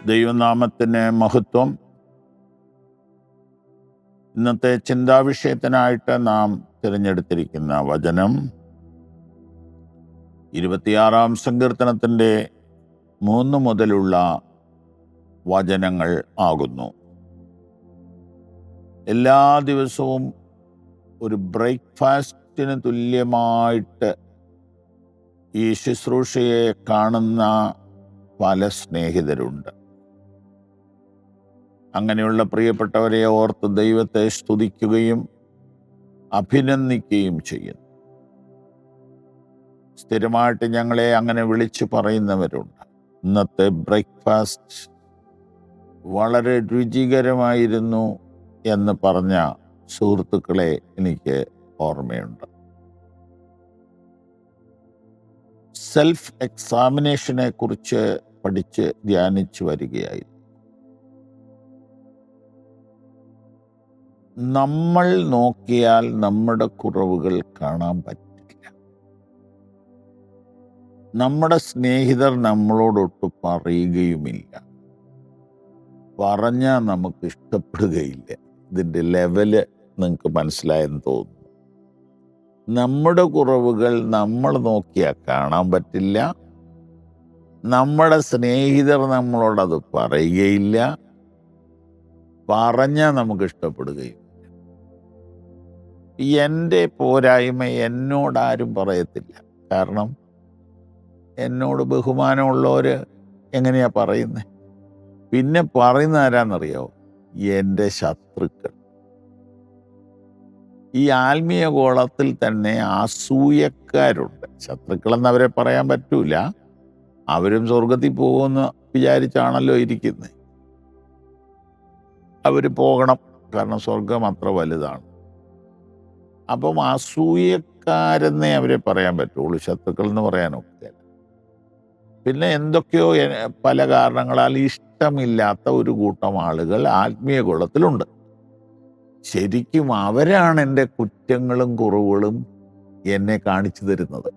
ദൈവനാമത്തിന് മഹത്വം. ഇന്നത്തെ ചിന്താവിഷയത്തിനായിട്ട് നാം തിരഞ്ഞെടുത്തിരിക്കുന്ന വചനം 26-ാം സങ്കീർത്തനത്തിൻ്റെ 3 മുതലുള്ള വചനങ്ങൾ ആകുന്നു. എല്ലാ ദിവസവും ഒരു ബ്രേക്ക്ഫാസ്റ്റിന് തുല്യമായിട്ട് ഈ ശുശ്രൂഷയെ കാണുന്ന പല സ്നേഹിതരുണ്ട്. അങ്ങനെയുള്ള പ്രിയപ്പെട്ടവരെ ഓർത്ത് ദൈവത്തെ സ്തുതിക്കുകയും അഭിനന്ദിക്കുകയും ചെയ്യുന്നു. സ്ഥിരമായിട്ട് ഞങ്ങളെ അങ്ങനെ വിളിച്ചു പറയുന്നവരുണ്ട്. ഇന്നത്തെ ബ്രേക്ക്ഫാസ്റ്റ് വളരെ രുചികരമായിരുന്നു എന്ന് പറഞ്ഞ സുഹൃത്തുക്കളെ എനിക്ക് ഓർമ്മയുണ്ട്. സെൽഫ് എക്സാമിനേഷനെ കുറിച്ച് പഠിച്ച് ധ്യാനിച്ചു വരികയായിരുന്നു. നമ്മൾ നോക്കിയാൽ നമ്മുടെ കുറവുകൾ കാണാൻ പറ്റില്ല. നമ്മുടെ സ്നേഹിതർ നമ്മളോടൊട്ട് പറയുകയുമില്ല. പറഞ്ഞാൽ നമുക്ക് ഇഷ്ടപ്പെടുകയില്ല. ഇതിൻ്റെ ലെവല് നിങ്ങൾക്ക് മനസ്സിലായെന്ന് തോന്നുന്നു. നമ്മുടെ കുറവുകൾ നമ്മൾ നോക്കിയാൽ കാണാൻ പറ്റില്ല. നമ്മുടെ സ്നേഹിതർ നമ്മളോടത് പറയുകയില്ല. പറഞ്ഞാൽ നമുക്ക് ഇഷ്ടപ്പെടുകയും. എൻ്റെ പോരായ്മ എന്നോടാരും പറയത്തില്ല. കാരണം എന്നോട് ബഹുമാനമുള്ളവർ എങ്ങനെയാ പറയുന്നത്? പിന്നെ പറയുന്ന ആരാന്നറിയാമോ? എൻ്റെ ശത്രുക്കൾ. ഈ ആത്മീയ ഗോളത്തിൽ തന്നെ അസൂയക്കാരുണ്ട്. ശത്രുക്കളെന്നവരെ പറയാൻ പറ്റൂല. അവരും സ്വർഗത്തിൽ പോകുമെന്ന് വിചാരിച്ചാണല്ലോ ഇരിക്കുന്നത്. അവർ പോകണം, കാരണം സ്വർഗം അത്ര വലുതാണ്. അപ്പം അസൂയക്കാരെന്നേ അവരെ പറയാൻ പറ്റുള്ളൂ, ശത്രുക്കൾ എന്ന് പറയാനൊക്കെ. പിന്നെ എന്തൊക്കെയോ പല കാരണങ്ങളാൽ ഇഷ്ടമില്ലാത്ത ഒരു കൂട്ടം ആളുകൾ ആത്മീയ ഗോളത്തിലുണ്ട്. ശരിക്കും അവരാണ് എൻ്റെ കുറ്റങ്ങളും കുറവുകളും എന്നെ കാണിച്ചു തരുന്നത്.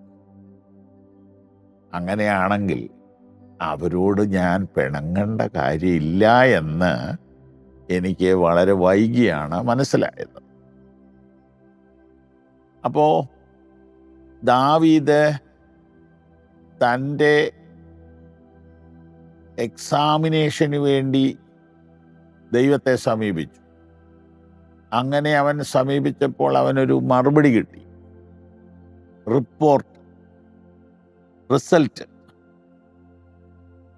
അങ്ങനെയാണെങ്കിൽ അവരോട് ഞാൻ പിണങ്ങേണ്ട കാര്യമില്ല എന്ന് എനിക്ക് വളരെ വൈകിയാണ് മനസ്സിലായത്. അപ്പോൾ ദാവീദ് തൻ്റെ എക്സാമിനേഷന് വേണ്ടി ദൈവത്തെ സമീപിച്ചു. അങ്ങനെ അവൻ സമീപിച്ചപ്പോൾ അവനൊരു മറുപടി കിട്ടി. റിസൾട്ട്.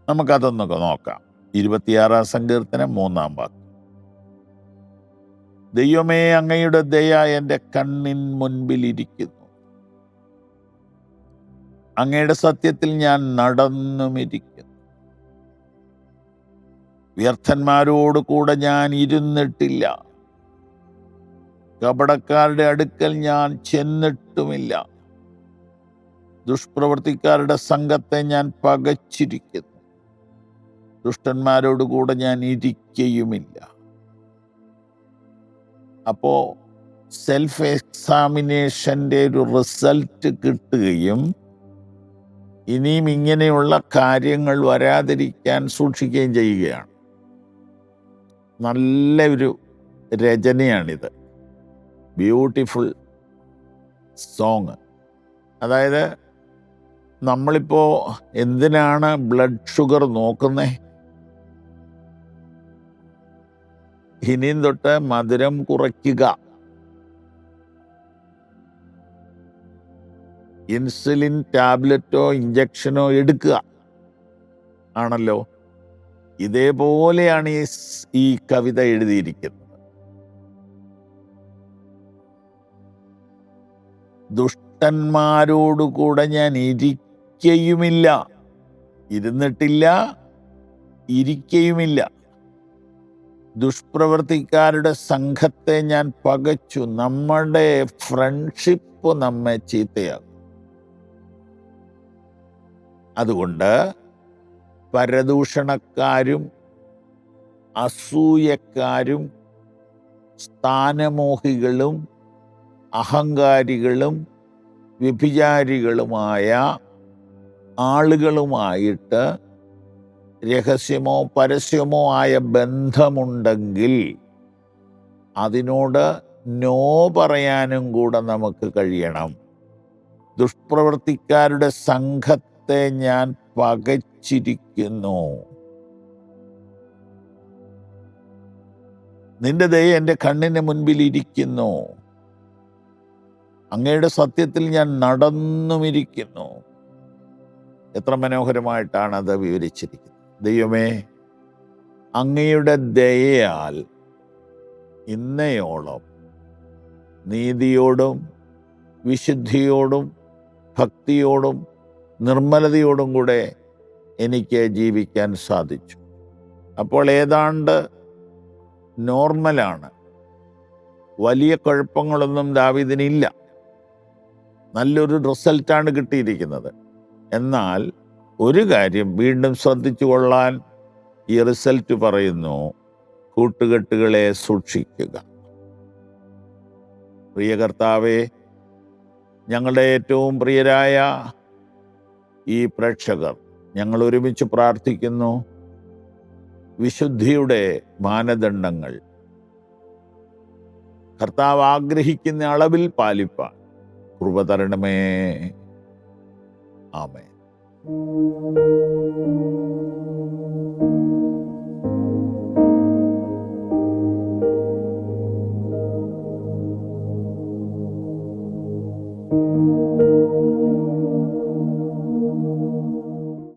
നമുക്കതൊന്നൊക്കെ നോക്കാം. 26-ാം സങ്കീർത്തനം 3-ാം വാക്യം. ദൈവമേ, അങ്ങയുടെ ദയ എൻ്റെ കണ്ണിൻ മുൻപിലിരിക്കുന്നു. അങ്ങയുടെ സത്യത്തിൽ ഞാൻ നടന്നുമിരിക്കുന്നു. വ്യർത്ഥന്മാരോട് കൂടെ ഞാൻ ഇരുന്നിട്ടില്ല. കപടക്കാരുടെ അടുക്കൽ ഞാൻ ചെന്നിട്ടുമില്ല. ദുഷ്പ്രവൃത്തിക്കാരുടെ സംഘത്തെ ഞാൻ പകച്ചിരിക്കുന്നു. ദുഷ്ടന്മാരോട് കൂടെ ഞാൻ ഇരിക്കുകയുമില്ല. അപ്പോൾ സെൽഫ് എക്സാമിനേഷൻ്റെ ഒരു റിസൾട്ട് കിട്ടുകയും ഇനിയും ഇങ്ങനെയുള്ള കാര്യങ്ങൾ വരാതിരിക്കാൻ സൂക്ഷിക്കുകയും ചെയ്യുകയാണ്. നല്ല ഒരു രചനയാണിത്. Beautiful song. അതായത് നമ്മളിപ്പോൾ എന്തിനാണ് ബ്ലഡ് ഷുഗർ നോക്കുന്നത്? ഇനിയും തൊട്ട് മധുരം കുറയ്ക്കുക. ഇൻസുലിൻ ടാബ്ലറ്റോ ഇഞ്ചക്ഷനോ എടുക്കുക ആണല്ലോ. ഇതേപോലെയാണ് ഈ കവിത എഴുതിയിരിക്കുന്നത്. ദുഷ്ടന്മാരോടുകൂടെ ഞാൻ ഇരിക്കയുമില്ല. ഇരുന്നിട്ടില്ല, ഇരിക്കയുമില്ല. ദുഷ്പ്രവൃത്തിക്കാരുടെ സംഘത്തെ ഞാൻ പകച്ചു. നമ്മുടെ ഫ്രണ്ട്ഷിപ്പ് നമ്മെ ചീത്തയാകും. അതുകൊണ്ട് പരദൂഷണക്കാരും അസൂയക്കാരും സ്ഥാനമോഹികളും അഹങ്കാരികളും വ്യഭിചാരികളുമായ ആളുകളുമായിട്ട് രഹസ്യമോ പരസ്യമോ ആയ ബന്ധമുണ്ടെങ്കിൽ അതിനോട് നോ പറയാനും കൂടെ നമുക്ക് കഴിയണം. ദുഷ്പ്രവൃത്തിക്കാരുടെ സംഘത്തെ ഞാൻ പകച്ചിരിക്കുന്നു. നിന്റെ ദയ എൻ്റെ കണ്ണിന് മുൻപിലിരിക്കുന്നു. അങ്ങയുടെ സത്യത്തിൽ ഞാൻ നടന്നുമിരിക്കുന്നു. എത്ര മനോഹരമായിട്ടാണ് അത് വിവരിച്ചിരിക്കുന്നത്. ദൈവമേ, അങ്ങയുടെ ദയയാൽ ഇന്നയോളം നീതിയോടും വിശുദ്ധിയോടും ഭക്തിയോടും നിർമ്മലതയോടും കൂടെ എനിക്ക് ജീവിക്കാൻ സാധിച്ചു. അപ്പോൾ ഏതാണ്ട് നോർമലാണ്. വലിയ കുഴപ്പങ്ങളൊന്നും ദാവീദിനില്ല. നല്ലൊരു റിസൾട്ടാണ് കിട്ടിയിരിക്കുന്നത്. എന്നാൽ ഒരു കാര്യം വീണ്ടും ശ്രദ്ധിച്ചു കൊള്ളാൻ ഈ റിസൾട്ട് പറയുന്നു: കൂട്ടുകെട്ടുകളെ സൂക്ഷിക്കുക. പ്രിയ കർത്താവേ, ഞങ്ങളുടെ ഏറ്റവും പ്രിയരായ ഈ പ്രേക്ഷകർ, ഞങ്ങൾ ഒരുമിച്ച് പ്രാർത്ഥിക്കുന്നു. വിശുദ്ധിയുടെ മാനദണ്ഡങ്ങൾ കർത്താവ് ആഗ്രഹിക്കുന്ന അളവിൽ പാലിപ്പാൻ കൃപ തരണമേ. ആമേൻ.